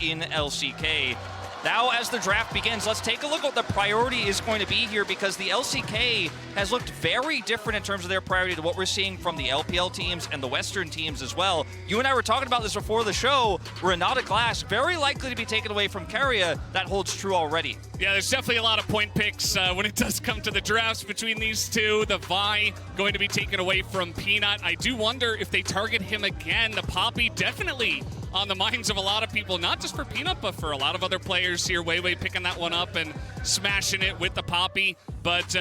in LCK. Now, as the draft begins, let's take a look at what the priority is going to be here, because the LCK has looked very different in terms of their priority to what we're seeing from the LPL teams and the Western teams as well. You and I were talking about this before the show. Renata Glass very likely to be taken away from Keria. That holds true already. Yeah, there's definitely a lot of point picks when it does come to the drafts between these two. The Vi going to be taken away from Peanut. I do wonder if they target him again. The Poppy definitely on the minds of a lot of people, not just for Peanut, but for a lot of other players here. Weiwei picking that one up and smashing it with the Poppy. But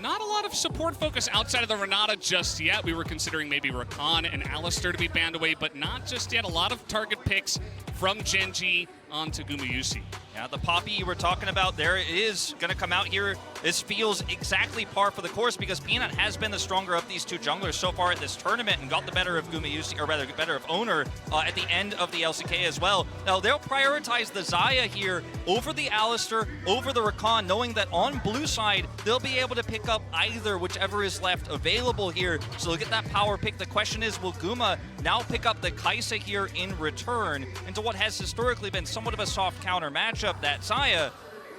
not a lot of support focus outside of the Renata just yet. We were considering maybe Rakan and Alistair to be banned away, but not just yet. A lot of target picks from GENG onto Gumayusi. Yeah, the Poppy you were talking about there is going to come out here. This feels exactly par for the course, because Peanut has been the stronger of these two junglers so far at this tournament and got the better of Gumayusi, or rather better of Owner at the end of the LCK as well. Now, they'll prioritize the Xayah here over the Alistair, over the Rakan, knowing that on blue side, they'll be able to pick up either, whichever is left available here. So they'll get that power pick. The question is, will Guma now pick up the Kai'Sa here in return into what has historically been somewhat of a soft counter matchup? That Xayah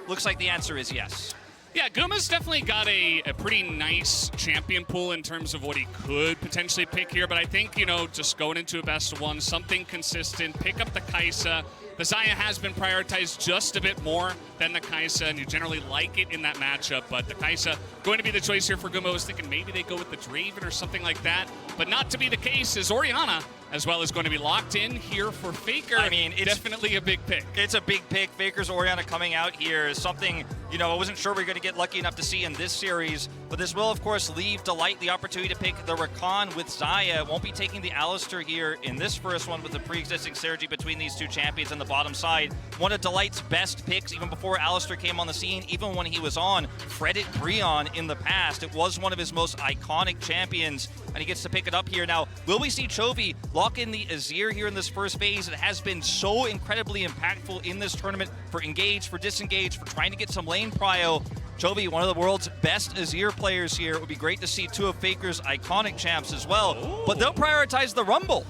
looks like the answer is yes. Yeah, Guma's definitely got a pretty nice champion pool in terms of what he could potentially pick here, but I think, you know, just going into a best of one, something consistent, pick up the Kai'Sa. The Xayah has been prioritized just a bit more than the Kai'Sa, and you generally like it in that matchup, but the Kai'Sa going to be the choice here for Guma. I was thinking maybe they go with the Draven or something like that, but not to be the case, as Orianna as well is going to be locked in here for Faker. I mean, it's definitely a big pick. It's a big pick. Faker's Orianna coming out here is something, you know, I wasn't sure we were going to get lucky enough to see in this series, but this will, of course, leave Delight the opportunity to pick the Rakan with Xayah. Won't be taking the Alistair here in this first one with the pre-existing synergy between these two champions on the bottom side. One of Delight's best picks, even before Alistair came on the scene, even when he was on Fredit Breon in the past. It was one of his most iconic champions, and he gets to pick it up here. Now, will we see Chovy lock in the Azir here in this first phase? It has been so incredibly impactful in this tournament for engage, for disengage, for trying to get some lane prio. Chovy, one of the world's best Azir players here. It would be great to see two of Faker's iconic champs as well. Ooh. But they'll prioritize the Rumble.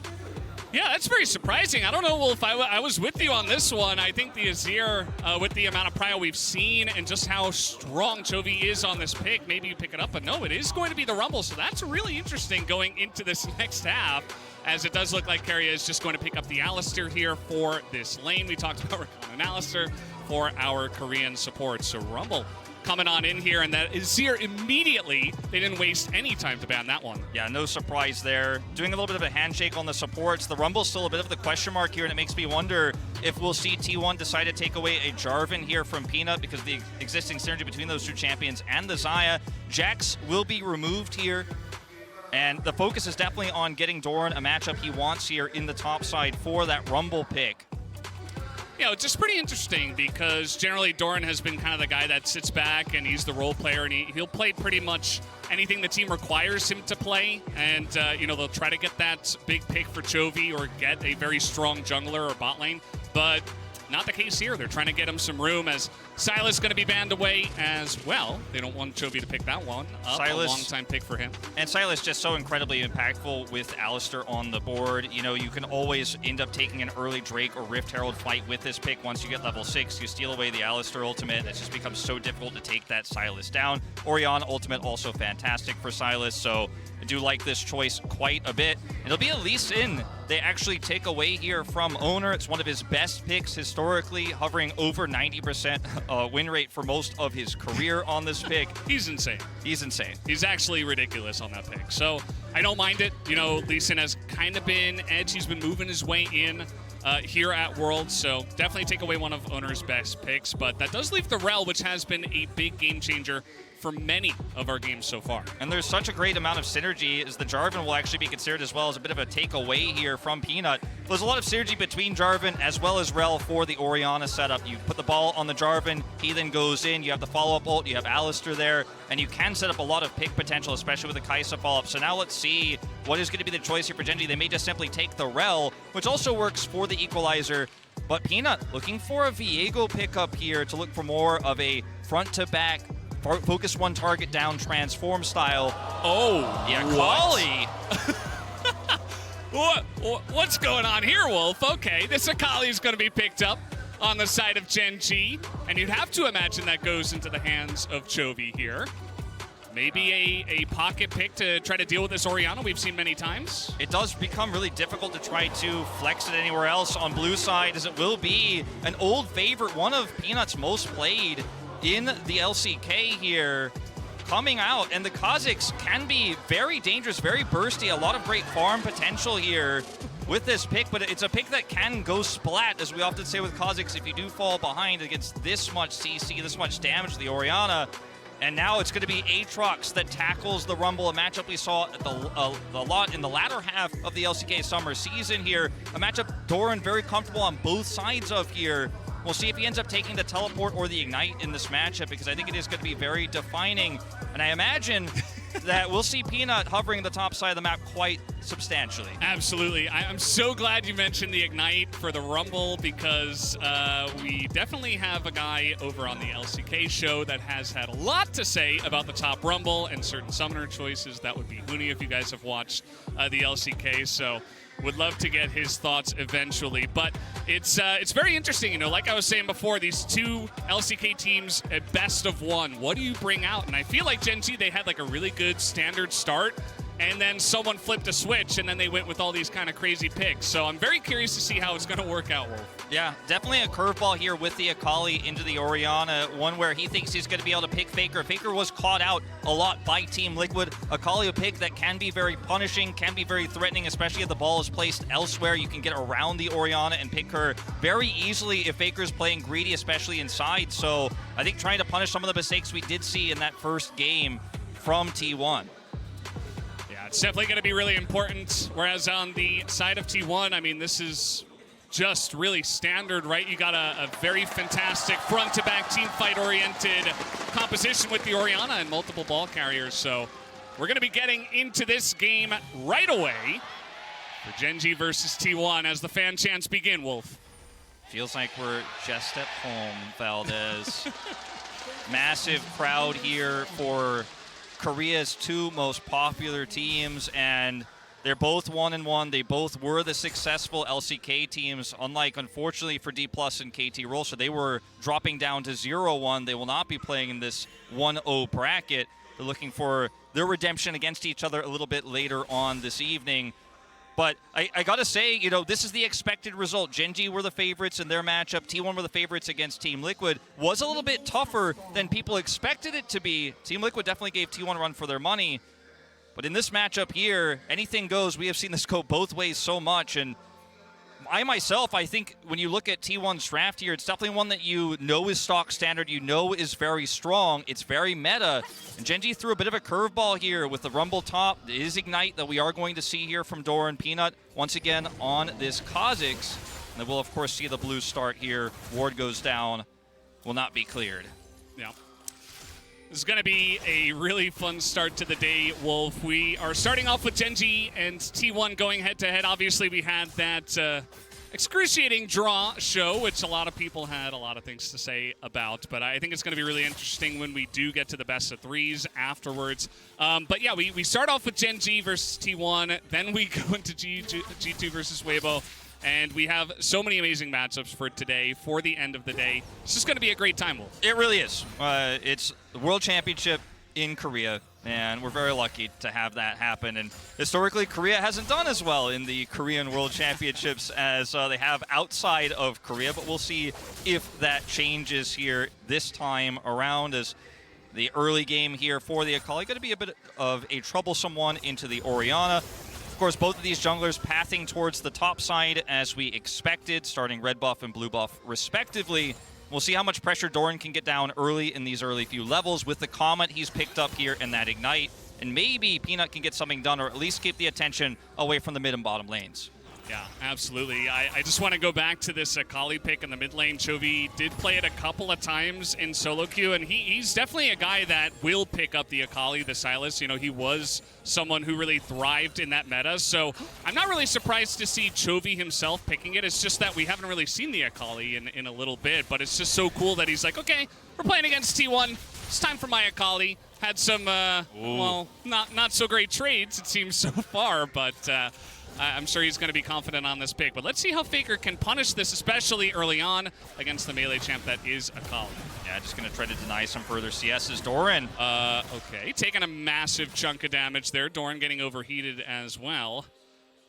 Yeah, that's very surprising. I don't know, Wolf. I was with you on this one. I think the Azir, with the amount of prio we've seen and just how strong Chovy is on this pick, maybe you pick it up. But no, it is going to be the Rumble. So that's really interesting going into this next half, as it does look like Keria is just going to pick up the Alistair here for this lane. We talked about Rakan and Alistair for our Korean support. So Rumble coming on in here, and that Azir immediately, they didn't waste any time to ban that one. Yeah, no surprise there. Doing a little bit of a handshake on the supports. The Rumble's still a bit of the question mark here, and it makes me wonder if we'll see T1 decide to take away a Jarvan here from Peanut, because of the existing synergy between those two champions and the Xayah. Jax will be removed here, and the focus is definitely on getting Doran a matchup he wants here in the top side for that Rumble pick. You know, it's just pretty interesting, because generally Doran has been kind of the guy that sits back and he's the role player, and he'll play pretty much anything the team requires him to play. And, you know, they'll try to get that big pick for Chovy or get a very strong jungler or bot lane. But not the case here. They're trying to get him some room, as Sylas going to be banned away as well. They don't want Chovy to pick that one up. Sylas, a long-time pick for him. And Sylas just so incredibly impactful with Alistair on the board. You know, you can always end up taking an early Drake or Rift Herald fight with this pick. Once you get level 6, you steal away the Alistair ultimate, and it just becomes so difficult to take that Sylas down. Orianna ultimate also fantastic for Sylas, so I do like this choice quite a bit. It'll be a Lee Sin they actually take away here from Owner. It's one of his best picks historically, hovering over 90% win rate for most of his career on this pick. He's insane. He's insane. He's actually ridiculous on that pick. So I don't mind it. You know, Lee Sin has kind of been edge. He's been moving his way in here at Worlds, so definitely take away one of Owner's best picks. But that does leave the Rel, which has been a big game changer for many of our games so far. And there's such a great amount of synergy, as the Jarvan will actually be considered as well as a bit of a takeaway here from Peanut. There's a lot of synergy between Jarvan as well as Rel for the Orianna setup. You put the ball on the Jarvan, he then goes in, you have the follow-up ult, you have Alistair there, and you can set up a lot of pick potential, especially with the Kai'Sa follow-up. So now let's see what is going to be the choice here for GENG. They may just simply take the Rel, which also works for the equalizer. But Peanut looking for a Viego pickup here to look for more of a front-to-back focus one target down transform style. Oh, yeah, Kali. What's going on here, Wolf? Okay, this Akali is going to be picked up on the side of GENG, and you'd have to imagine that goes into the hands of Chovy here. Maybe a pocket pick to try to deal with this Orianna we've seen many times. It does become really difficult to try to flex it anywhere else on blue side, as it will be an old favorite, one of Peanut's most played in the LCK here, coming out. And the Kazakhs can be very dangerous, very bursty, a lot of great farm potential here with this pick, but it's a pick that can go splat, as we often say with Kazakhs. If you do fall behind against this much CC, this much damage to the Orianna. And now it's going to be Aatrox that tackles the Rumble, a matchup we saw a lot in the latter half of the LCK summer season here. A matchup Doran very comfortable on both sides of here. We'll see if he ends up taking the teleport or the ignite in this matchup, because I think it is going to be very defining. And I imagine that we'll see Peanut hovering the top side of the map quite substantially. Absolutely. I'm so glad you mentioned the Ignite for the Rumble, because we definitely have a guy over on the LCK show that has had a lot to say about the top Rumble and certain summoner choices. That would be Huni, if you guys have watched the LCK. So would love to get his thoughts eventually. But it's very interesting, you know, like I was saying before, these two LCK teams at best of one. What do you bring out? And I feel like GENG, they had like a really good standard start, and then someone flipped a switch, and then they went with all these kind of crazy picks. So I'm very curious to see how it's going to work out, Wolf. Yeah, definitely a curveball here with the Akali into the Orianna, one where he thinks he's going to be able to pick Faker. Faker was caught out a lot by Team Liquid. Akali, a pick that can be very punishing, can be very threatening, especially if the ball is placed elsewhere. You can get around the Orianna and pick her very easily if Faker's playing greedy, especially inside. So I think trying to punish some of the mistakes we did see in that first game from T1. It's definitely going to be really important, whereas on the side of T1, I mean, this is just really standard, right? You got a very fantastic front-to-back team fight-oriented composition with the Orianna and multiple ball carriers, so we're going to be getting into this game right away for GENG versus T1 as the fan chants begin, Wolf. Feels like we're just at home, Valdez. Massive crowd here for Korea's two most popular teams, and they're both 1-1. They both were the successful LCK teams, unlike, unfortunately, for D+ and KT Roll. So they were dropping down to 0-1. They will not be playing in this 1-0 bracket. They're looking for their redemption against each other a little bit later on this evening. But I got to say, you know, this is the expected result. GENG were the favorites in their matchup. T1 were the favorites against Team Liquid. Was a little bit tougher than people expected it to be. Team Liquid definitely gave T1 a run for their money. But in this matchup here, anything goes. We have seen this go both ways so much. And I think when you look at T1's draft here, it's definitely one that you know is stock standard, you know is very strong. It's very meta. And GENG threw a bit of a curveball here with the Rumble top. It is Ignite that we are going to see here from Doran Peanut once again on this Kazakhs. And then we'll, of course, see the blue start here. Ward goes down, will not be cleared. Yeah. This is going to be a really fun start to the day, Wolf. We are starting off with GENG and T1 going head-to-head. Obviously, we had that excruciating draw show, which a lot of people had a lot of things to say about. But I think it's going to be really interesting when we do get to the best of threes afterwards. But yeah, we start off with GENG versus T1. Then we go into G2 versus Weibo. And we have so many amazing matchups for today, for the end of the day. It's just going to be a great time, Wolf. It really is. It's the World Championship in Korea, and we're very lucky to have that happen. And historically, Korea hasn't done as well in the Korean World Championships as they have outside of Korea, but we'll see if that changes here this time around, as the early game here for the Akali going to be a bit of a troublesome one into the Orianna. Of course, both of these junglers pathing towards the top side as we expected, starting red buff and blue buff respectively. We'll see how much pressure Doran can get down early in these early few levels with the Comet he's picked up here and that Ignite. And maybe Peanut can get something done, or at least keep the attention away from the mid and bottom lanes. Yeah, absolutely. I just want to go back to this Akali pick in the mid lane. Chovy did play it a couple of times in solo queue, and he's definitely a guy that will pick up the Akali, the Sylas. You know, he was someone who really thrived in that meta, so I'm not really surprised to see Chovy himself picking it. It's just that we haven't really seen the Akali in a little bit, but it's just so cool that he's like, okay, we're playing against T1. It's time for my Akali. Had some, well, not so great trades, it seems so far, but I'm sure he's going to be confident on this pick. But let's see how Faker can punish this, especially early on against the melee champ that is Akali. Yeah, just going to try to deny some further CS's. Doran. Okay, taking a massive chunk of damage there. Doran getting overheated as well.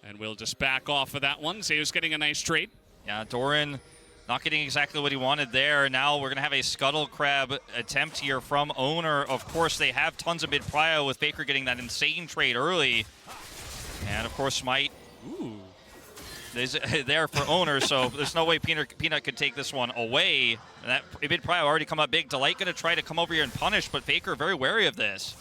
And we'll just back off of that one. Zeus getting a nice trade. Yeah, Doran not getting exactly what he wanted there. Now we're going to have a Scuttle Crab attempt here from Owner. Of course, they have tons of mid-prio with Faker getting that insane trade early. And, of course, Smite is there for Owner, so there's no way Peanut could take this one away. And that mid-prio already come up big. Delight going to try to come over here and punish, but Faker very wary of this.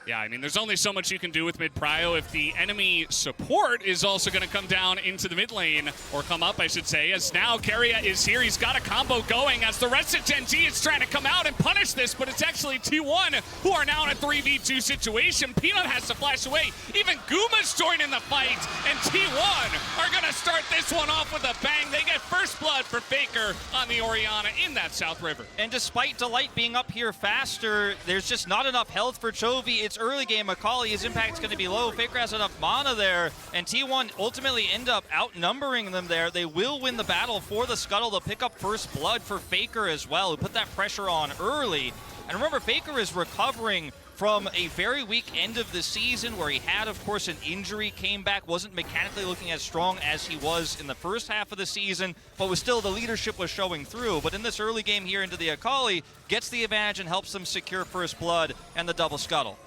Yeah, I mean, there's only so much you can do with mid-prio if the enemy support is also going to come down into the mid lane, or come up, I should say, as now Keria is here. He's got a combo going as the rest of Gen G is trying to come out and punish this, but it's actually T1 who are now in a 3v2 situation. Peanut has to flash away. Even Guma's joining the fight, and T1 are going to start this one off with a bang. They get first blood for Faker on the Orianna in that South River. And despite Delight being up here faster, there's just not enough health for Chovy. It's early game. Akali, his impact's going to be low. Faker has enough mana there, and T1 ultimately end up outnumbering them there. They will win the battle for the Scuttle. They'll pick up first blood for Faker as well, who put that pressure on early. And remember, Faker is recovering from a very weak end of the season where he had, of course, an injury, came back, wasn't mechanically looking as strong as he was in the first half of the season, but was still, the leadership was showing through. But in this early game here into the Akali, gets the advantage and helps them secure first blood and the double Scuttle.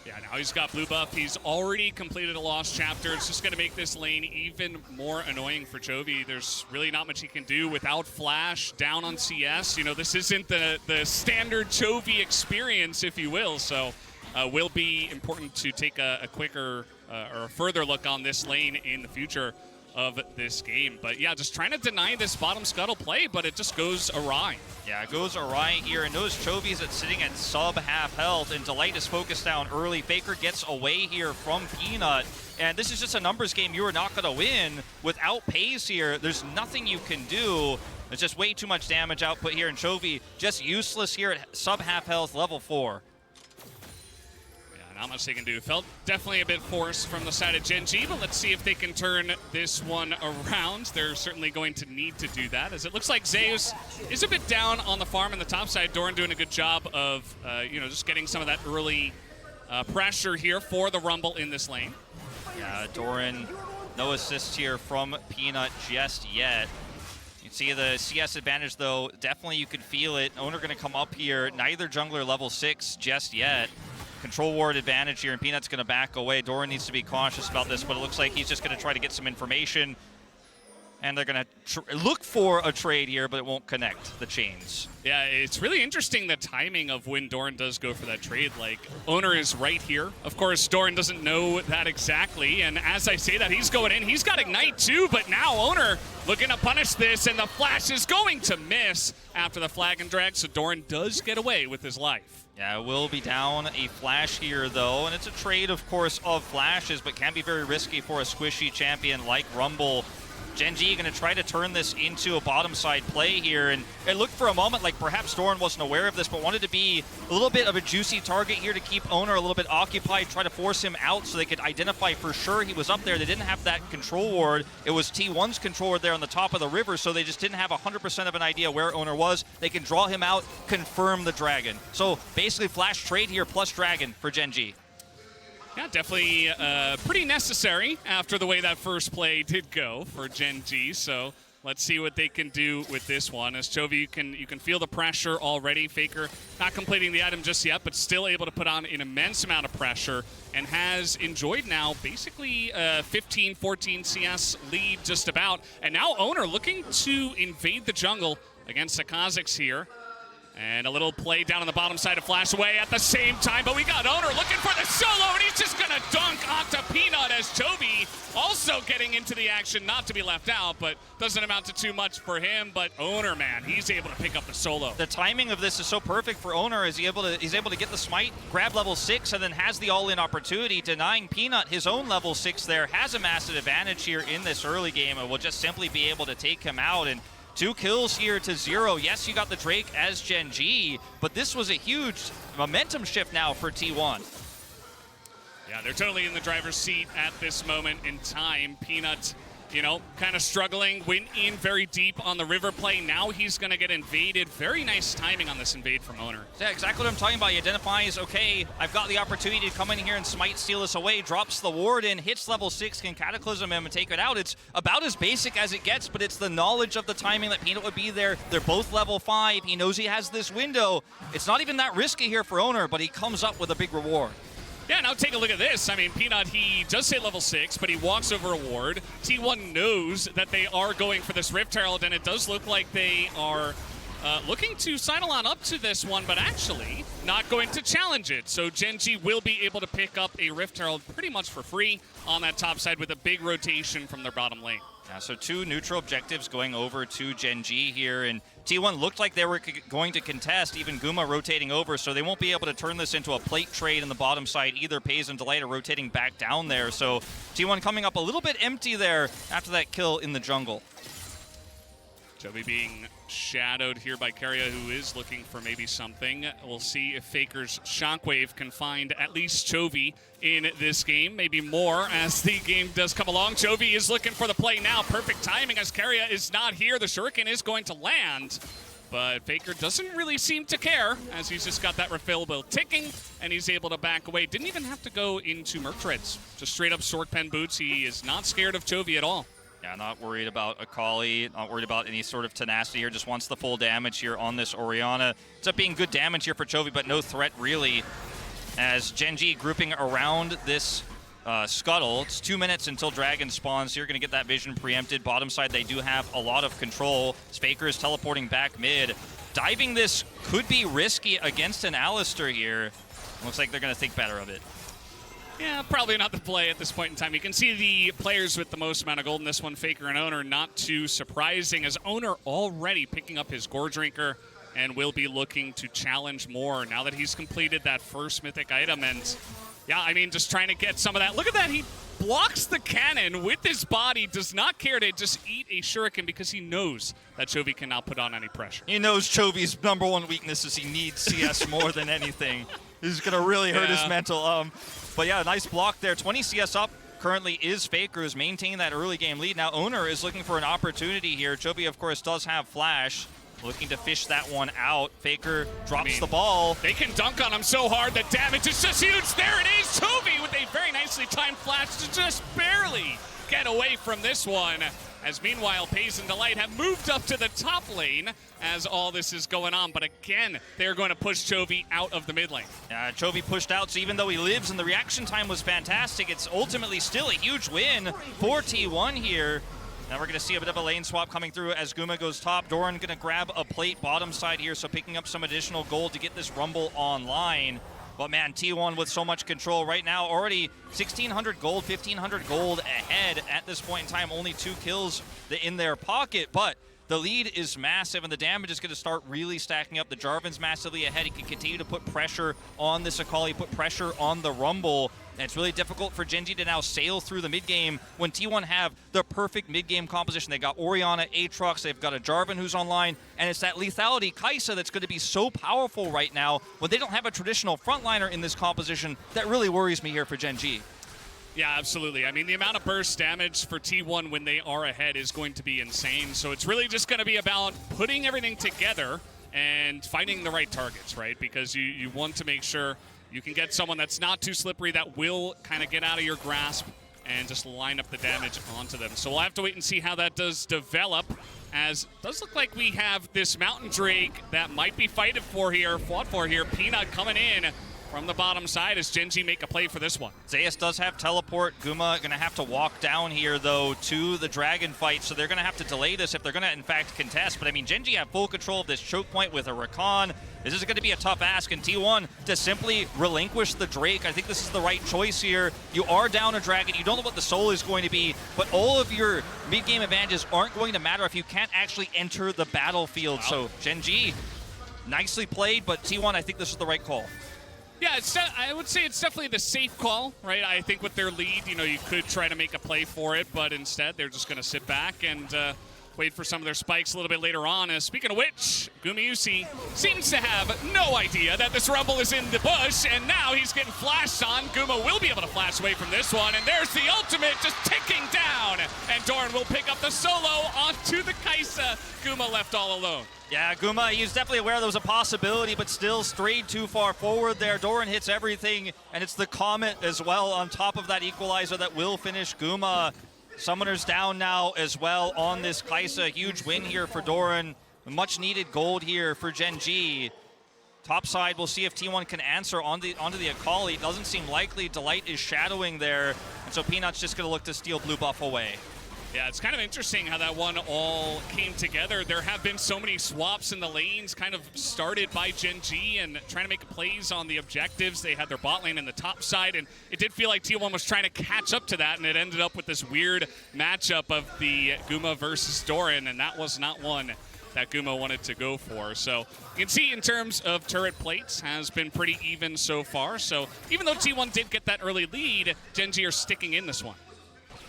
Yeah, now he's got blue buff. He's already completed a lost chapter. It's just going to make this lane even more annoying for Chovy. There's really not much he can do without flash down on CS. You know, this isn't the standard Chovy experience, if you will. So will be important to take a quicker or a further look on this lane in the future of this game. But yeah, just trying to deny this bottom Scuttle play, but it just goes awry. Yeah, it goes awry here, and those Chovies that's sitting at sub-half health, and Delight is focused down early. Faker gets away here from Peanut, and this is just a numbers game you are not going to win without Pays here. There's nothing you can do. There's just way too much damage output here, and Chovy just useless here at sub-half health, level 4. Not much they can do. Felt definitely a bit forced from the side of Gen G, but let's see if they can turn this one around. They're certainly going to need to do that, as it looks like Zeus is a bit down on the farm on the top side. Doran doing a good job of, just getting some of that early pressure here for the Rumble in this lane. Yeah, Doran, no assist here from Peanut just yet. You can see the CS advantage, though. Definitely you could feel it. Owner going to come up here. Neither jungler level 6 just yet. Control ward advantage here, and Peanut's going to back away. Doran needs to be cautious about this, but it looks like he's just going to try to get some information. And they're going to look for a trade here, but it won't connect the chains. Yeah, it's really interesting the timing of when Doran does go for that trade. Like, Owner is right here. Of course, Doran doesn't know that exactly, and as I say that, he's going in. He's got Ignite too, but now Owner looking to punish this, and the flash is going to miss after the flag and drag, so Doran does get away with his life. Yeah, it will be down a flash here, though, and it's a trade, of course, of flashes, but can be very risky for a squishy champion like Rumble. Gen G going to try to turn this into a bottom side play here, and it looked for a moment like perhaps Doran wasn't aware of this, but wanted to be a little bit of a juicy target here to keep Owner a little bit occupied, try to force him out so they could identify for sure he was up there. They didn't have that control ward. It was T1's control ward there on the top of the river, so they just didn't have 100% of an idea where Owner was. They can draw him out, confirm the dragon. So basically flash trade here plus dragon for Gen G. Yeah, definitely pretty necessary after the way that first play did go for Gen G. So let's see what they can do with this one. As Chovy, you can feel the pressure already. Faker not completing the item just yet, but still able to put on an immense amount of pressure and has enjoyed now basically 15, 14 CS lead just about. And now Owner looking to invade the jungle against the Kazakhs here. And a little play down on the bottom side to flash away at the same time, but we got Owner looking for the solo, and he's just gonna dunk onto Peanut as Chovy also getting into the action, not to be left out, but doesn't amount to too much for him. But Owner, man, he's able to pick up the solo. The timing of this is so perfect for Owner, as he's able to get the smite, grab level 6, and then has the all-in opportunity, denying Peanut his own level 6 there, has a massive advantage here in this early game, and will just simply be able to take him out. And 2 kills here to 0. Yes, you got the Drake as Gen G, but this was a huge momentum shift now for T1. Yeah, they're totally in the driver's seat at this moment in time. Peanut, you know, kind of struggling, went in very deep on the river play. Now he's going to get invaded. Very nice timing on this invade from Owner. Yeah, exactly what I'm talking about. He identifies, okay, I've got the opportunity to come in here and smite, steal this away, drops the ward in, hits level 6, can Cataclysm him and take it out. It's about as basic as it gets, but it's the knowledge of the timing that Peanut would be there. They're both level 5. He knows he has this window. It's not even that risky here for Owner, but he comes up with a big reward. Yeah, now take a look at this. I mean, Peanut, he does say level 6, but he walks over a ward. T1 knows that they are going for this Rift Herald, and it does look like they are looking to sidle on up to this one, but actually not going to challenge it. So GENG will be able to pick up a Rift Herald pretty much for free on that top side with a big rotation from their bottom lane. Yeah, so 2 neutral objectives going over to GENG here, and T1 looked like they were going to contest, even Guma rotating over, so they won't be able to turn this into a plate trade in the bottom side either. Pays and Delight are rotating back down there, so T1 coming up a little bit empty there after that kill in the jungle. Chovy being shadowed here by Keria, who is looking for maybe something. We'll see if Faker's Shockwave can find at least Chovy in this game, maybe more as the game does come along. Chovy is looking for the play now. Perfect timing as Keria is not here. The Shuriken is going to land, but Faker doesn't really seem to care as he's just got that refillable ticking and he's able to back away. Didn't even have to go into Merc Treads. Just straight up Sword Pen Boots. He is not scared of Chovy at all. Yeah, not worried about Akali, not worried about any sort of tenacity here, just wants the full damage here on this Orianna. Ends up being good damage here for Chovy, but no threat really, as GENG grouping around this Scuttle. It's 2 minutes until Dragon spawns, so you're going to get that vision preempted. Bottom side, they do have a lot of control. Faker is teleporting back mid. Diving this could be risky against an Alistar here. Looks like they're going to think better of it. Yeah, probably not the play at this point in time. You can see the players with the most amount of gold in this one, Faker and Owner, not too surprising, as Owner already picking up his Gore Drinker and will be looking to challenge more now that he's completed that first mythic item. And yeah, I mean, just trying to get some of that. Look at that, he blocks the cannon with his body, does not care to just eat a shuriken because he knows that Chovy cannot put on any pressure. He knows Chovy's #1 weakness is he needs CS more than anything. This is going to really hurt his mental. But yeah, nice block there. 20 CS up currently is Faker, who's maintaining that early game lead. Now Owner is looking for an opportunity here. Chovy, of course, does have Flash. Looking to fish that one out. Faker drops the ball. They can dunk on him so hard, the damage is just huge. There it is, Chovy with a very nicely timed flash to just barely get away from this one. As meanwhile, Pays and Delight have moved up to the top lane as all this is going on. But again, they're going to push Chovy out of the mid lane. Chovy pushed out, so even though he lives and the reaction time was fantastic, it's ultimately still a huge win for T1 here. Now we're going to see a bit of a lane swap coming through as Guma goes top. Doran going to grab a plate bottom side here, so picking up some additional gold to get this Rumble online. But man, T1 with so much control right now, already 1,600 gold, 1,500 gold ahead at this point in time. Only 2 kills in their pocket, but the lead is massive and the damage is going to start really stacking up. The Jarvan's massively ahead. He can continue to put pressure on this Akali, put pressure on the Rumble. And it's really difficult for GENG to now sail through the mid-game when T1 have the perfect mid-game composition. They got Orianna, Aatrox, they've got a Jarvan who's online, and it's that lethality Kai'Sa that's going to be so powerful right now when they don't have a traditional frontliner in this composition. That really worries me here for GENG. Yeah, absolutely. I mean, the amount of burst damage for T1 when they are ahead is going to be insane. So it's really just going to be about putting everything together and finding the right targets, right? Because you want to make sure you can get someone that's not too slippery, that will kind of get out of your grasp and just line up the damage onto them. So we'll have to wait and see how that does develop, as it does look like we have this Mountain Drake that might be fought for here. Peanut coming in from the bottom side as GENG make a play for this one. Zeus does have teleport. Guma going to have to walk down here, though, to the dragon fight, so they're going to have to delay this if they're going to, in fact, contest. But, I mean, GENG have full control of this choke point with a Rakan. This is going to be a tough ask, and T1 to simply relinquish the Drake. I think this is the right choice here. You are down a dragon. You don't know what the soul is going to be, but all of your mid-game advantages aren't going to matter if you can't actually enter the battlefield. Wow. So, GENG, nicely played, but T1, I think this is the right call. Yeah, I would say it's definitely the safe call, right? I think with their lead, you know, you could try to make a play for it, but instead they're just going to sit back and wait for some of their spikes a little bit later on. Speaking of which, Gumayusi seems to have no idea that this Rumble is in the bush, and now he's getting flashed on. Guma will be able to flash away from this one, and there's the ultimate just ticking down. And Doran will pick up the solo onto the Kaisa. Guma left all alone. Yeah, Guma, he's definitely aware there was a possibility, but still strayed too far forward there. Doran hits everything, and it's the Comet as well on top of that equalizer that will finish Guma. Summoners down now as well on this Kaisa. Huge win here for Doran. Much needed gold here for GENG. Top side, we'll see if T1 can answer onto the Akali. Doesn't seem likely. Delight is shadowing there, and so Peanut's just going to look to steal blue buff away. Yeah, it's kind of interesting how that one all came together. There have been so many swaps in the lanes, kind of started by GENG and trying to make plays on the objectives. They had their bot lane in the top side, and it did feel like T1 was trying to catch up to that, and it ended up with this weird matchup of the Guma versus Doran, and that was not one that Guma wanted to go for. So you can see in terms of turret plates has been pretty even so far. So even though T1 did get that early lead, GENG are sticking in this one.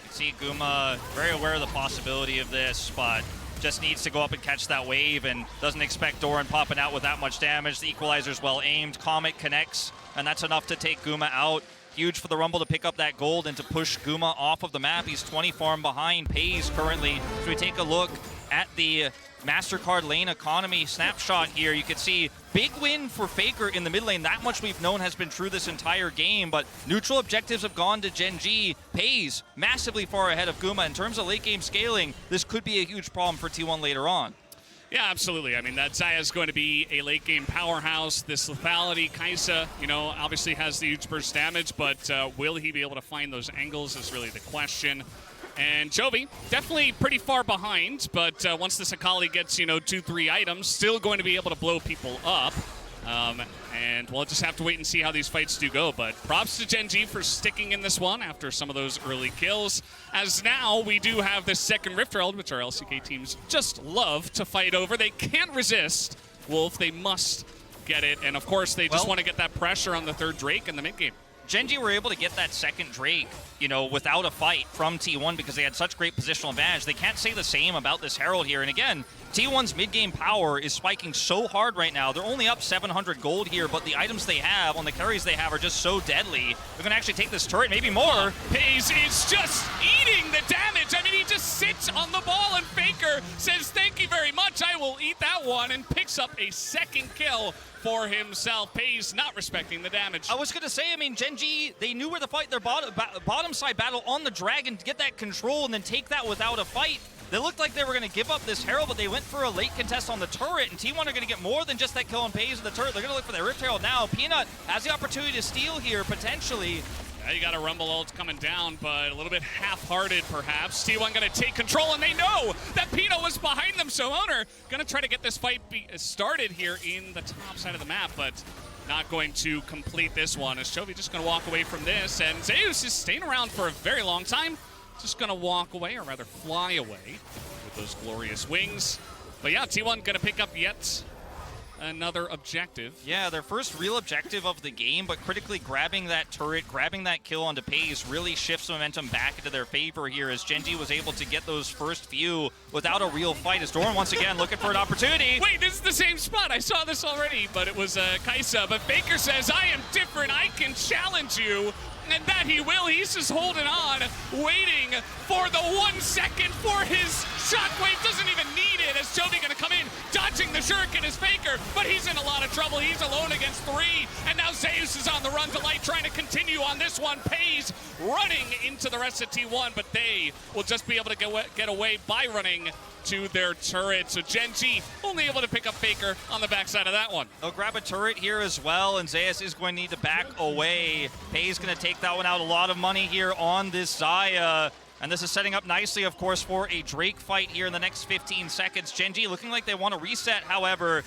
See Guma very aware of the possibility of this, but just needs to go up and catch that wave and doesn't expect Doran popping out with that much damage. The equalizer's well aimed. Comet connects, and that's enough to take Guma out. Huge for the Rumble to pick up that gold and to push Guma off of the map. He's 20 farm behind Pays currently. So we take a look at the MasterCard lane economy snapshot here. You can see big win for Faker in the mid lane. That much we've known has been true this entire game, but neutral objectives have gone to GENG. Pays massively far ahead of Guma. In terms of late game scaling, this could be a huge problem for T1 later on. Yeah, absolutely. I mean, that Xayah is going to be a late game powerhouse. This lethality, Kaisa, you know, obviously has the huge burst damage, but will he be able to find those angles is really the question. And Chovy, definitely pretty far behind, but once this Akali gets, you know, 2-3 items, still going to be able to blow people up. And we'll just have to wait and see how these fights do go. But props to GENG for sticking in this one after some of those early kills. As now we do have this second Rift Herald, which our LCK teams just love to fight over. They can't resist Wolf. They must get it. And of course, they just want to get that pressure on the third Drake in the mid game. GENG were able to get that second Drake, you know, without a fight from T1 because they had such great positional advantage. They can't say the same about this Herald here. And again, T1's mid-game power is spiking so hard right now. They're only up 700 gold here, but the items they have on the carries they have are just so deadly. They're going to actually take this turret, maybe more. Pays is just eating the damage. I mean, he just sits on the ball, and Faker says, thank you very much, I will eat that one, and picks up a second kill for himself. Pays not respecting the damage. I was going to say, I mean, GENG, they knew where to fight their bottom side battle on the Dragon to get that control and then take that without a fight. They looked like they were going to give up this Herald, but they went for a late contest on the turret, and T1 are going to get more than just that kill on Pays in the turret. They're going to look for their Rift Herald now. Peanut has the opportunity to steal here, potentially. Yeah, you got a Rumble ult coming down, but a little bit half-hearted, perhaps. T1 going to take control, and they know that Peanut was behind them, so Owner going to try to get this fight started here in the top side of the map, but not going to complete this one. As Chovy just going to walk away from this, and Zeus is staying around for a very long time. Just going to walk away, or rather fly away with those glorious wings. But yeah, T1 going to pick up yet another objective. Yeah, their first real objective of the game, but critically grabbing that turret, grabbing that kill onto Pays really shifts momentum back into their favor here as GENG was able to get those first few without a real fight. As Doran once again looking for an opportunity. Wait, this is the same spot. I saw this already, but it was Kaisa. But Faker says, I am different. I can challenge you. And that he will. He's just holding on, waiting for the 1 second for his shockwave. Doesn't even need it as Chovy going to come in, dodging the shuriken as Faker, but he's in a lot of trouble. He's alone against 3, and now Zeus is on the run to light, trying to continue on this one. Pays running into the rest of T1, but they will just be able to get away by running to their turret. So GENG only able to pick up Faker on the backside of that one. They'll grab a turret here as well, and Zeus is going to need to back away. Pays going to take that one out. A lot of money here on this Xayah. And this is setting up nicely, of course, for a Drake fight here in the next 15 seconds. GENG looking like they want to reset, however.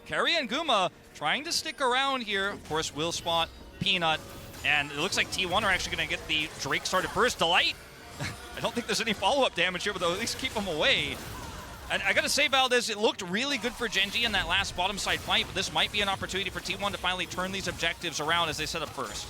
Carry and Guma trying to stick around here. Of course, will spot Peanut. And it looks like T1 are actually going to get the Drake started first. Delight. I don't think there's any follow-up damage here, but they'll at least keep them away. And I gotta say, Valdez, it looked really good for GENG in that last bottom side fight, but this might be an opportunity for T1 to finally turn these objectives around as they set up first.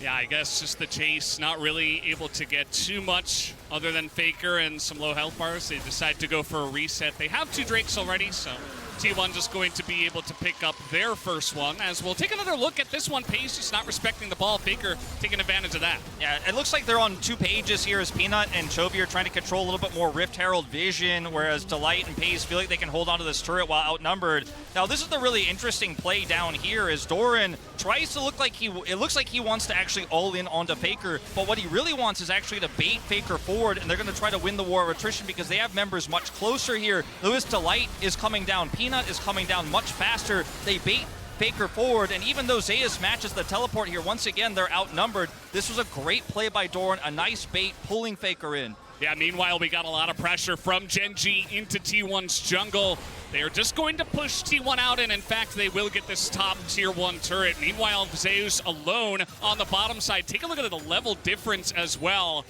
Yeah, I guess just the chase, not really able to get too much other than Faker and some low health bars. They decide to go for a reset. They have 2 Drakes already, so T1 just going to be able to pick up their first one, as we'll take another look at this one. Pace just not respecting the ball. Faker taking advantage of that. Yeah, it looks like they're on 2 pages here as Peanut and Chovy are trying to control a little bit more Rift Herald vision, whereas Delight and Pace feel like they can hold onto this turret while outnumbered. Now, this is the really interesting play down here as Doran tries to look like it looks like he wants to actually all in onto Faker, but what he really wants is actually to bait Faker forward, and they're going to try to win the war of attrition because they have members much closer here. Lewis Delight is coming down. Peanut is coming down much faster. They bait Faker forward, and even though Zeus matches the teleport here, once again, they're outnumbered. This was a great play by Doran, a nice bait, pulling Faker in. Yeah, meanwhile, we got a lot of pressure from GENG into T1's jungle. They are just going to push T1 out, and in fact, they will get this top tier 1 turret. Meanwhile, Zeus alone on the bottom side. Take a look at the level difference as well.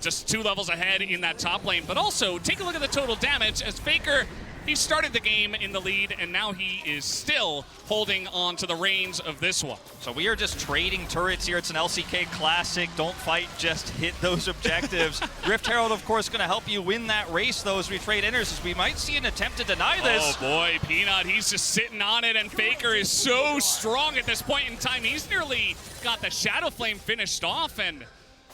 Just 2 levels ahead in that top lane, but also take a look at the total damage as Faker, he started the game in the lead, and now he is still holding on to the reins of this one. So we are just trading turrets here. It's an LCK classic. Don't fight, just hit those objectives. Rift Herald, of course, going to help you win that race, though, as we trade inners. We might see an attempt to deny this. Oh, boy, Peanut, he's just sitting on it, and Faker is so strong at this point in time. He's nearly got the Shadow Flame finished off, and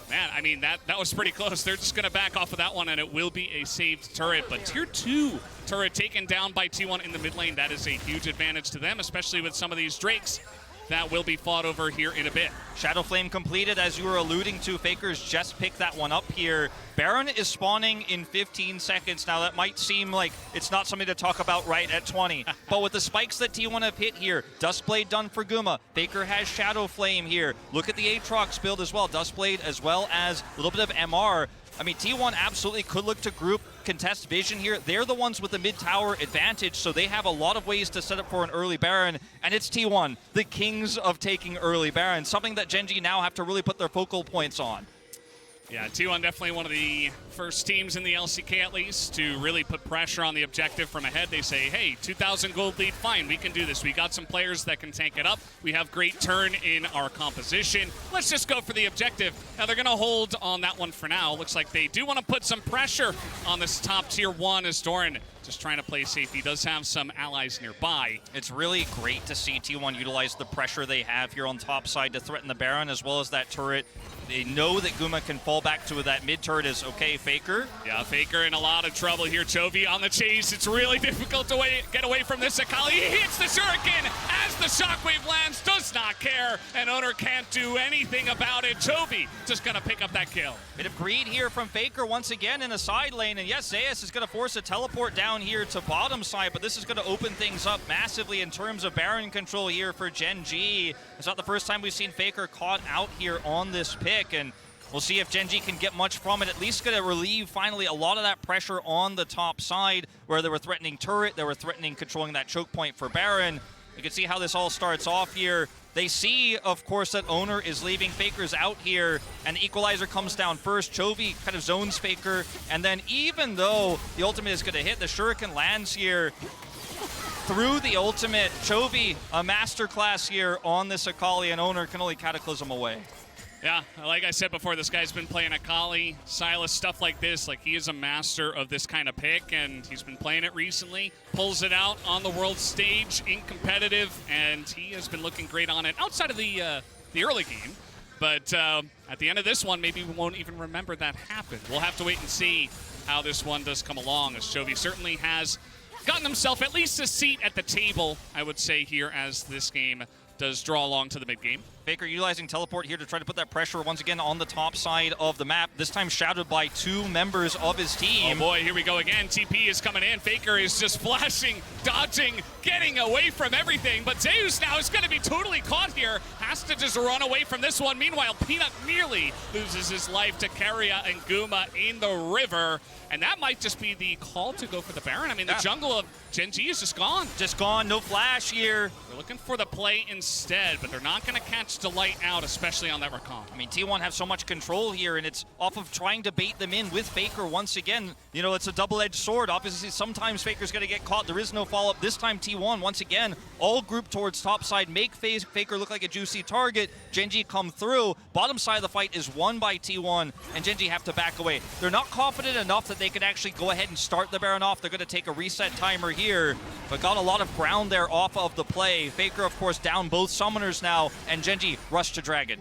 man, I mean, that was pretty close. They're just going to back off of that one, and it will be a saved turret. But tier 2 turret taken down by T1 in the mid lane. That is a huge advantage to them, especially with some of these Drakes that will be fought over here in a bit. Shadow Flame completed, as you were alluding to. Faker's just picked that one up here. Baron is spawning in 15 seconds. Now, that might seem like it's not something to talk about right at 20. But with the spikes that T1 have hit here, Duskblade done for Guma. Faker has Shadow Flame here. Look at the Aatrox build as well. Duskblade as well as a little bit of MR. I mean, T1 absolutely could look to group contest vision here. They're the ones with the mid-tower advantage, so they have a lot of ways to set up for an early Baron, and it's T1, the kings of taking early Baron, something that GENG now have to really put their focal points on. Yeah, T1 definitely one of the first teams in the LCK, at least, to really put pressure on the objective from ahead. They say, hey, 2,000 gold lead, fine, we can do this. We got some players that can tank it up. We have great turn in our composition. Let's just go for the objective. Now, they're going to hold on that one for now. Looks like they do want to put some pressure on this top tier 1 as Doran just trying to play safe. He does have some allies nearby. It's really great to see T1 utilize the pressure they have here on top side to threaten the Baron as well as that turret. They know that Guma can fall back to that mid turret is okay. Faker. Yeah, Faker in a lot of trouble here. Chovy on the chase. It's really difficult to get away from this. Akali, he hits the shuriken as the shockwave lands, does not care, and Owner can't do anything about it. Chovy just gonna pick up that kill. Bit of greed here from Faker once again in a side lane, and yes, Zeus is gonna force a teleport down here to bottom side, but this is gonna open things up massively in terms of Baron control here for GENG. It's not the first time we've seen Faker caught out here on this pick, and we'll see if GENG can get much from it. At least going to relieve finally a lot of that pressure on the top side where they were threatening turret, they were threatening controlling that choke point for Baron. You can see how this all starts off here. They see, of course, that Owner is leaving. Faker's out here, and the Equalizer comes down first. Chovy kind of zones Faker, and then even though the ultimate is going to hit, the Shuriken lands here through the ultimate. Chovy, a masterclass here on this Akali, and Owner can only Cataclysm away. Yeah, like I said before, this guy's been playing Akali, Silas, stuff like this. Like, he is a master of this kind of pick, and he's been playing it recently. Pulls it out on the world stage in competitive, and he has been looking great on it outside of the early game. But at the end of this one, maybe we won't even remember that happened. We'll have to wait and see how this one does come along, as Chovy certainly has gotten himself at least a seat at the table, I would say, here as this game does draw along to the mid-game. Faker utilizing teleport here to try to put that pressure once again on the top side of the map, this time shadowed by 2 members of his team. Oh boy, here we go again. TP is coming in. Faker is just flashing, dodging, getting away from everything, but Zeus now is going to be totally caught here. Has to just run away from this one. Meanwhile, Peanut nearly loses his life to Keria and Guma in the river, and that might just be the call to go for the Baron. I mean, the jungle of GENG is just gone. Just gone, no flash here. We're looking for the play inside. instead, but they're not going to catch Delight out, especially on that recon. I mean, T1 have so much control here, and it's off of trying to bait them in with Faker once again. You know, it's a double-edged sword. Obviously, sometimes Faker's going to get caught. There is no follow-up. This time, T1, once again, all grouped towards top side, make Faker look like a juicy target. GENG come through. Bottom side of the fight is won by T1, and GENG have to back away. They're not confident enough that they can actually go ahead and start the Baron off. They're going to take a reset timer here, but got a lot of ground there off of the play. Faker, of course, down both summoners now, and GENG rush to Dragon.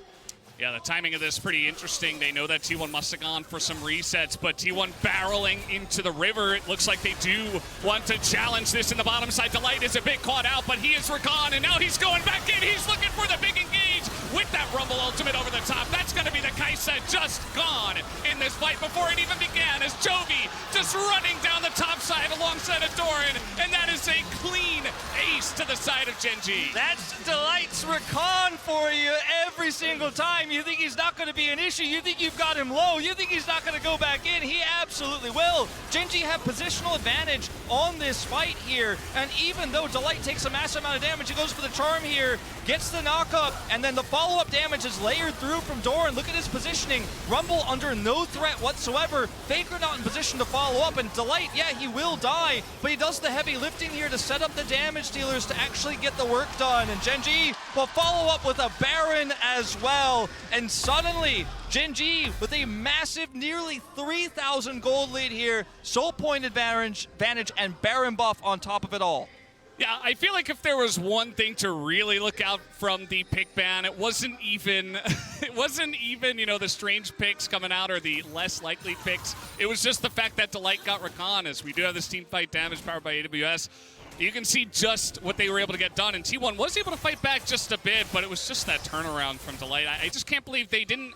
Yeah, the timing of this pretty interesting. They know that T1 must have gone for some resets, but T1 barreling into the river. It looks like they do want to challenge this in the bottom side. Delight is a bit caught out, but he is recon, and now he's going back in. He's looking for the big engage with that Rumble ultimate over the top. That's going to be the Kaisa just gone in this fight before it even began, as Chovy just running down the top side alongside of Doran, and that is a clean ace to the side of GENG. That's Delight's recon for you every single time. You think he's not going to be an issue. You think you've got him low. You think he's not going to go back in. He absolutely will. GENG have positional advantage on this fight here, and even though Delight takes a massive amount of damage, he goes for the charm here, gets the knock-up, and then the follow-up damage is layered through from Doran. Look at his positioning. Rumble under no threat whatsoever. Faker not in position to follow up, and Delight, yeah, he will die, but he does the heavy lifting here to set up the damage dealers to actually get the work done, and GENG will follow up with a Baron as well. And suddenly, GENG with a massive, nearly 3,000 gold lead here, soul point advantage, and Baron buff on top of it all. Yeah, I feel like if there was one thing to really look out from the pick ban, it wasn't even, you know, the strange picks coming out or the less likely picks. It was just the fact that Delight got recon, as we do have this team fight damage powered by AWS. You can see just what they were able to get done, and T1 was able to fight back just a bit, but it was just that turnaround from Delight. I just can't believe they didn't.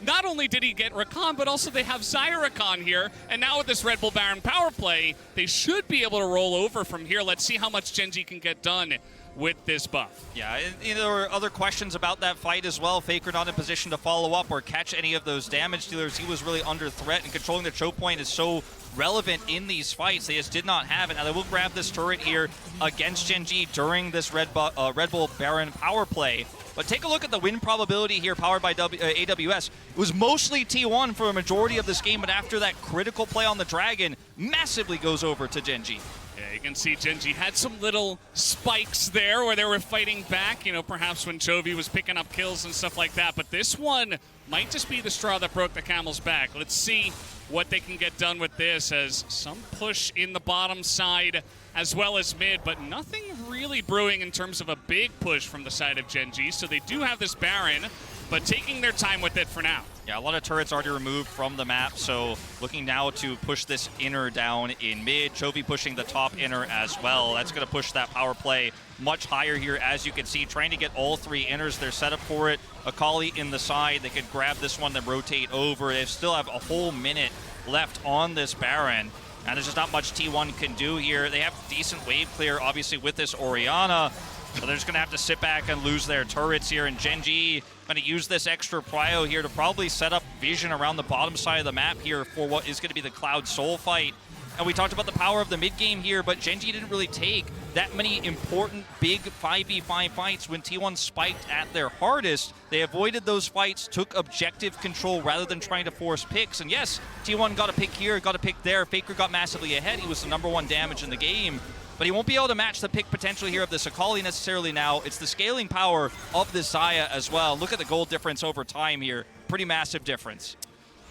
Not only did he get recon, but also they have Xayah recon here, and now with this Red Bull Baron power play, they should be able to roll over from here. Let's see how much GENG can get done with this buff. Yeah, there were other questions about that fight as well. Faker not in position to follow up or catch any of those damage dealers. He was really under threat, and controlling the choke point is so relevant in these fights. They just did not have it. Now they will grab this turret here against GENG during this Red Bull Baron power play. But take a look at the win probability here powered by AWS. It was mostly T1 for a majority of this game, but after that critical play on the Dragon, massively goes over to GENG. Yeah, you can see GENG had some little spikes there where they were fighting back, you know, perhaps when Chovy was picking up kills and stuff like that. But this one might just be the straw that broke the camel's back. Let's see what they can get done with this, as some push in the bottom side as well as mid, but nothing really brewing in terms of a big push from the side of GENG. So they do have this Baron, but taking their time with it for now. Yeah, a lot of turrets already removed from the map, so looking now to push this inner down in mid. Chovy pushing the top inner as well. That's going to push that power play much higher here, as you can see, trying to get all three inners. They're set up for it. Akali in the side. They could grab this one, then rotate over. They still have a whole minute left on this Baron, and there's just not much T1 can do here. They have decent wave clear, obviously, with this Orianna, so they're just going to have to sit back and lose their turrets here, and GENG going to use this extra prio here to probably set up vision around the bottom side of the map here for what is going to be the Cloud Soul fight. And we talked about the power of the mid game here, but GENG didn't really take that many important big 5v5 fights when T1 spiked at their hardest. They avoided those fights, took objective control rather than trying to force picks. And yes, T1 got a pick here, got a pick there. Faker got massively ahead. He was the #1 damage in the game. But he won't be able to match the pick potential here of this Akali necessarily now. It's the scaling power of this Xayah as well. Look at the gold difference over time here. Pretty massive difference.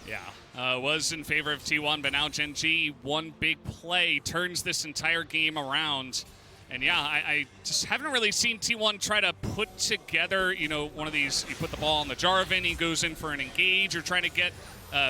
Yeah, was in favor of T1, but now GENG, one big play, turns this entire game around. And yeah, I just haven't really seen T1 try to put together, you know, one of these, you put the ball on the Jarvan, he goes in for an engage, or trying to get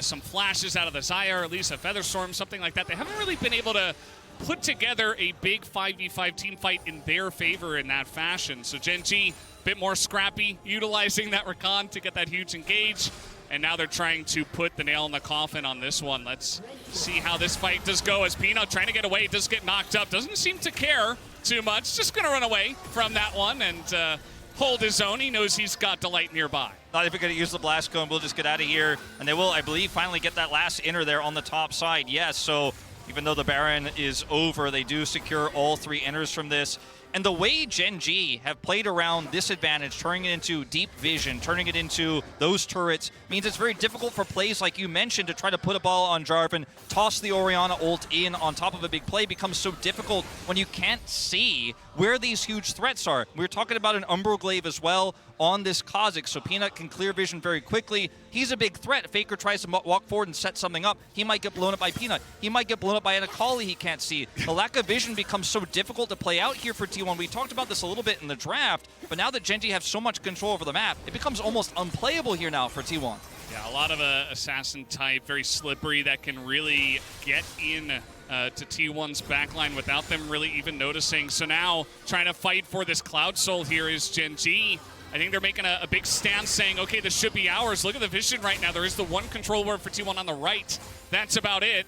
some flashes out of the Xayah, or at least a Featherstorm, something like that. They haven't really been able to put together a big 5v5 team fight in their favor in that fashion. So GENG, a bit more scrappy, utilizing that recon to get that huge engage. And now they're trying to put the nail in the coffin on this one. Let's see how this fight does go, as Peanut trying to get away, does get knocked up. Doesn't seem to care too much. Just going to run away from that one and hold his own. He knows he's got Delight nearby. Not even going to use the blast cone. We'll just get out of here. And they will, I believe, finally get that last inner there on the top side. Yes, so even though the Baron is over, they do secure all three inners from this. And the way GENG have played around this advantage, turning it into deep vision, turning it into those turrets, means it's very difficult for plays like you mentioned to try to put a ball on Jarvan, toss the Orianna ult in on top of a big play becomes so difficult when you can't see where these huge threats are. We were talking about an Umbroglaive as well on this Kha'Zix, so Peanut can clear vision very quickly. He's a big threat. Faker tries to walk forward and set something up. He might get blown up by Peanut. He might get blown up by an Akali he can't see. The lack of vision becomes so difficult to play out here for T1. We talked about this a little bit in the draft, but now that GENG have so much control over the map, it becomes almost unplayable here now for T1. Yeah, a lot of assassin type, very slippery, that can really get in to T1's backline without them really even noticing. So now trying to fight for this Cloud Soul here is GENG. I think they're making a big stand saying, okay, this should be ours. Look at the vision right now. There is the one control word for T1 on the right. That's about it.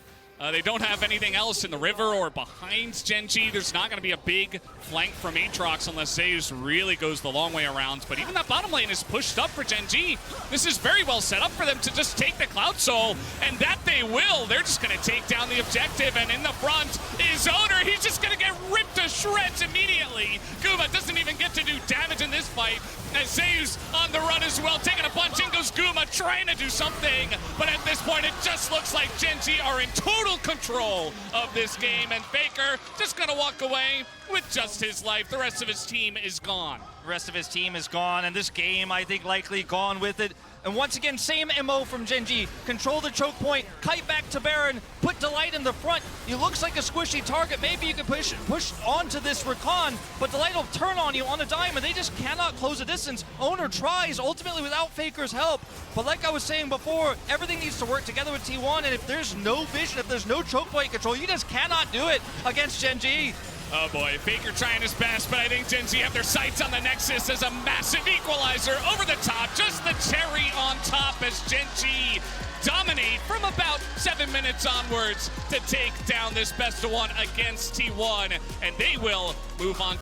They don't have anything else in the river or behind GENG. There's not going to be a big flank from Aatrox unless Zeus really goes the long way around. But even that bottom lane is pushed up for GENG. This is very well set up for them to just take the Cloud Soul, and that they will. They're just going to take down the objective, and in the front is Owner. He's just going to get ripped to shreds immediately. Guma doesn't even get to do damage in this fight, as Zeus on the run as well, taking a punch. In goes Guma, trying to do something, but at this point it just looks like GENG are in total control of this game, and Faker just gonna walk away with just his life. The rest of his team is gone. The rest of his team is gone, and this game, I think, likely gone with it. And once again, same MO from GENG. Control the choke point, kite back to Baron, put Delight in the front. He looks like a squishy target. Maybe you can push onto this Rakan, but Delight will turn on you on a dime, and they just cannot close the distance. Owner tries, ultimately without Faker's help. But like I was saying before, everything needs to work together with T1, and if there's no vision, if there's no choke point control, you just cannot do it against GENG. Oh boy, Faker trying his best, but I think GENG have their sights on the Nexus as a massive equalizer over the top. Just the cherry on top as GENG dominate from about 7 minutes onwards to take down this best of one against T1, and they will move on